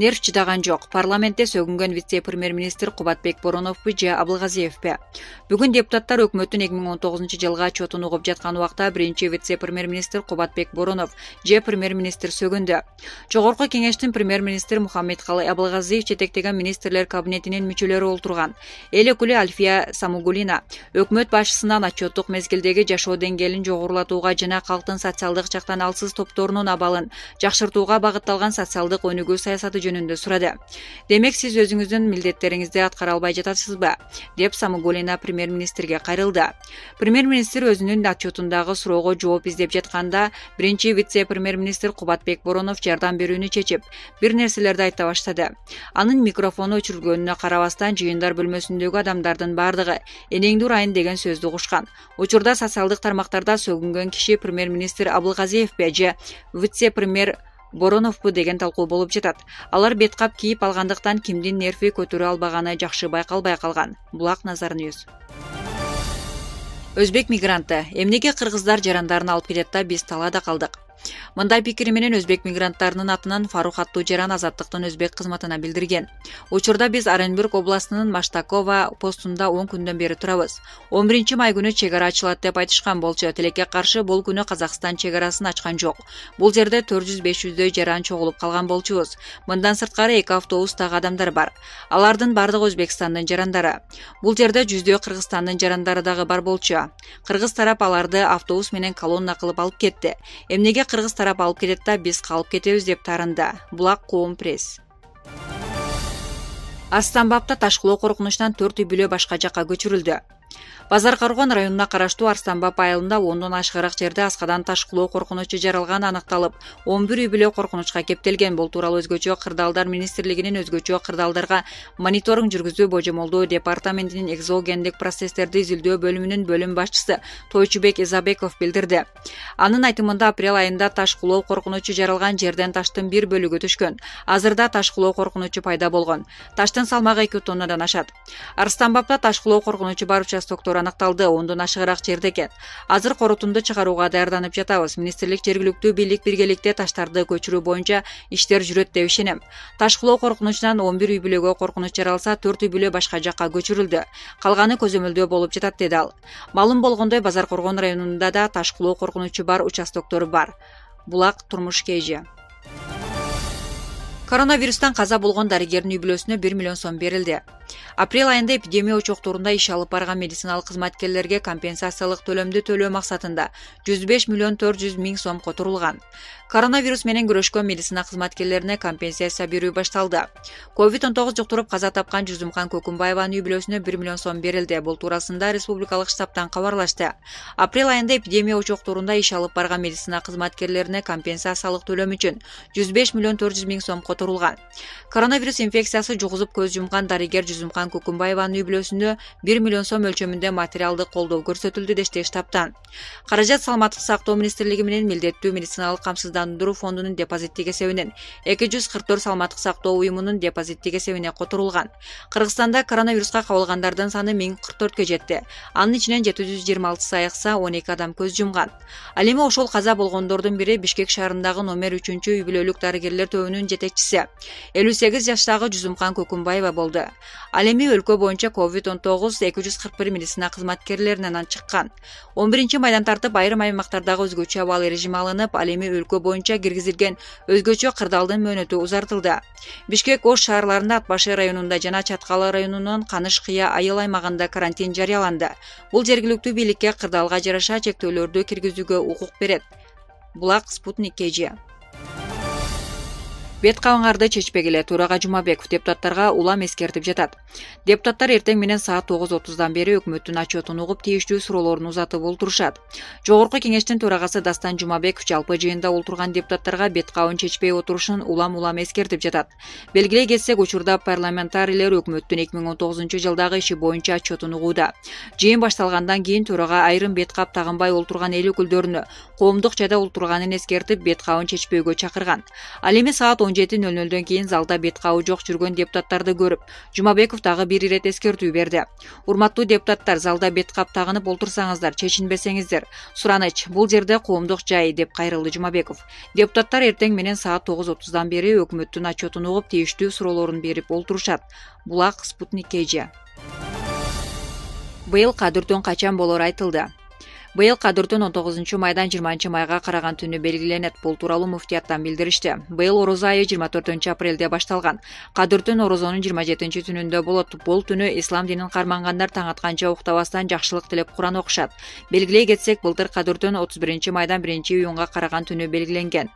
Нерв чыдаган жок. Парламентте сөгүнгөн вице-премьер-министр Кубатбек Бороновбу же Абылгазиевпи? Бүгүн депутаттар өкмөттүн 2019-жылга отчетун угуп жаткан убакта биринчи вице-премьер-министр Кубатбек Боронов же премьер-министр сөгүндү. Жогорку кеңештин премьер-министри Мухаммедкалый Абылгазиев жетектеген министрлер кабинетинин мүчөлөрү олтурган. Эл өкүлү Альфия Самугулина өкмөт башчысынан отчеттук мезгилдеги жашоо деңгээлин жогорулатууга жана калктын социалдык жактан алсыз топторунун абалын жакшыртууга багытталган социалдык өнүгүү саясаты жөнүндө сурады. Демек сиз өзүңүздүн милдеттериңизди аткара албай жатасызбы? Деп Самугулина премьер-министрге кайрылды. Премьер-министр өзүнүн отчетундагы суроого жооп издеп жатканда биринчи вице-премьер-министр Кубатбек Боронов жардам берүүнү чечип, бир нерселерди айта баштады. Анын микрофону өчүрүлгөнүнө карабастан жыйындар бөлмөсүндөгү адамдардын бардыгы энеңди урайын деген сөздү угушкан. Учурда социалдык тармактарда сөгүнгөн киши премьер-министр Абылгазиевпи же вице-премьер Бороновбу деген талкуу болуп жатат. Алар бет кап кийип алгандыктан кимдин нерви көтөрө албаганы жакшы байкалбай калган. Булак Назарньюз. Өзбек мигранты. Эмнеге кыргыздар жарандарын алып кетет да биз талаада калдык? Мындай пикири менен өзбек мигранттарынын атынан Фарух аттуу жаран Азаттыктын өзбек кызматына билдирген. Учурда биз Оренбург областынын Маштакова постунда 10 күндөн бери турабыз. 11 май күнү чек ара ачылат деп айтышкан болчу. Тилекке каршы бул күнү Казакстан чек арасын ачкан жок. Бул жерде 400-500дөй жаран чогулуп калган болчубуз. Мындан сырткары 2 автобустагы адамдар бар. Алардын бардыгы Өзбекстандын жарандары. Бул жерде 100дөй Кыргызстандын жарандары дагы бар болчу. Кыргыз тарап аларды автобус менен колонна кылып алып кетти. Эмнеге Кыргыз тарап алып кетет да биз калып кетебиз деп тарынды. Булак Коом пресс. Арстанбапта ташкылоо коркунучунан 4 үй бүлө башка жакка көчүрүлдү. Базар Каргон районуна караштуу Арстанбап айылында 10дон ашыгыраак жерде аскадан ташкылоо коркунучу жаралганы аныкталып, 11 үй бүлө коркунучка кептелген. Бул тууралуу өзгөчө кырдаалдар министрлигинин өзгөчө кырдаалдарга мониторинг жүргүзүү божомолдоо департаментинин экзогендик процесстерди изилдөө бөлүмүнүн бөлүм башчысы Тойчубек Изабеков билдирди. Анын айтымында апрель айында ташкылоо коркунучу жаралган жерден таштын бир бөлүгү түшкөн. Азырда ташкылоо коркунучу пайда болгон. Таштын салмагы 2 тоннадан ашат. Арстанбапта ташкылоо коркунучу бар участоктор аныкталды. 10дон ашыгыраак жерде экен. Азыр корутунду чыгарууга даярданып жатабыз. Министрлик жергиликтүү бийлик биргеликте таштарды көчүрүү боюнча иштер жүрөт деп ишенем. Ташкылоо коркунучунан 11 үй бүлөгө коркунуч жаралса, 4 үй бүлө башка жакка көчүрүлдү. Калганы көзөмөлдөө болуп жатат, деди ал. Малым болгондой Базар Коргон районунда да ташкылоо коркунучу бар участоктору бар. Булак Турмуш Кежи. Коронавирустан каза болгон дарыгердин үй бүлөсүнө 1 миллион сом берилди. Апрель айында эпидемия учактарында иш алып барган медициналык кызматкерлерге компенсациялык төлөмдү төлөө максатында 105 миллион 400 миң сом которулган. Коронавирус менен күрөшкөн медицина кызматкерлерине компенсация берүү башталды. COVID-19 жуктуруп каза тапкан Жузумкан Көкүмбаеванын үй бүлөсүнө 1 миллион сом берилди. Бул туурасында республикалык штабтан кабарлашты. Апрель айында эпидемия учактарында иш алып барган медицина кызматкерлерине компенсациялык төлөм үчүн 105 миллион 400 миң сом которулган. Коронавирус инфекциясы жугузуп көз жумган дарыгер Жузумкан Көкүмбаеванын үй бүлөсүнө 1 миллион сом өлчөмүндө материалдык колдоо көрсөтүлдү дешти штабтан. Каражат Саламаттык сактоо министрлиги менен милдеттүү медициналык камсыздандыруу фондунун депозиттик эсебинен 244 саламаттык сактоо уюмунун депозиттик эсебине которулган. Кыргызстанда коронавируска кабылгандардын саны 1044 жетти. Анын ичинен 726 айыкса, 12 адам көз жумган. Ал эми ошол каза болгондордун бири Бишкек шаарындагы номер 3 үй бүлөлүк дарыгерлер тобунун жетекчиси 58 жаштагы Жузумкан Көкүмбаева болду. Ал эми өлкө боюнча COVID-19 241 медицина кызматкерлеринен чыккан. 11 майдан тартып айрым аймактардагы өзгөчө абал режими алынып, ал эми өлкө боюнча киргизилген өзгөчө кырдаалдын мөөнөтү узартылды. Бишкек, Ош шаарларында, Атбаши районунда жана Чаткалы районунун Каныш-Кыя айыл аймагында карантин жарыяланды. Бул жергиликтүү бийликке кырдаалга жараша чектөөлөрдү киргизүүгө укук берет. Булак Спутник Кежи. Бет кабыңарды чечпегиле. Турага Жумабеков депутаттарга улам эскертип жатат. Депутаттар эртең менен саат 9:30дан бери өкмөттүн отчетун угуп тийиштүү суроолорун узатып олтурушат. Жогорку кеңештин төрагасы Дастан Жумабеков жалпы жыйында олтурган депутаттарга бет кабын чечпей отурушун улам эскертип жатат. Белгилей кетсек, учурда парламентарийлер өкмөттүн 2019-жылдагы иши боюнча отчетун угууда. Жыйын башталгандан кийин төрага айрым бет кап тагынбай олтурган эл өкүлдөрүнө коомдук жайда олтурганын эскертип, бет кабын чечпөөгө чакырган. Ал эми саат 17:00 кийин залда бет кабы жок жүргөн депутаттарды көрүп, Жумабеков дагы бир ирет эскертүү берди. Урматтуу депутаттар, залда бет кап тагынып олтурсаңыздар, чечинбесеңиздер. Сураныч, бул жерде коомдук жай, деп кайрылды Жумабеков. Депутаттар эртең менен саат 9:30дан бери өкмөттүн отчетун угуп, тийиштүү суроолорун берип олтурушат. Булак Спутник KG. Быйыл кадыртөн качан болору айтылды. Быйыл кадыртөн 19 майдан 20 майга караган түнү белгиленет. Бул тууралуу муфтияттан билдиришти. Быйыл орозо айы 24-апрелде башталган. Кадыртөн орозонун 27-түнүндө болот. Бул түнү ислам динин кармангандар таң атканча уктабастан жакшылык тилеп Куран окушат. Белгилей кетсек, былтыр кадыртөн 31 майдан 1-июнга караган түнү белгиленген.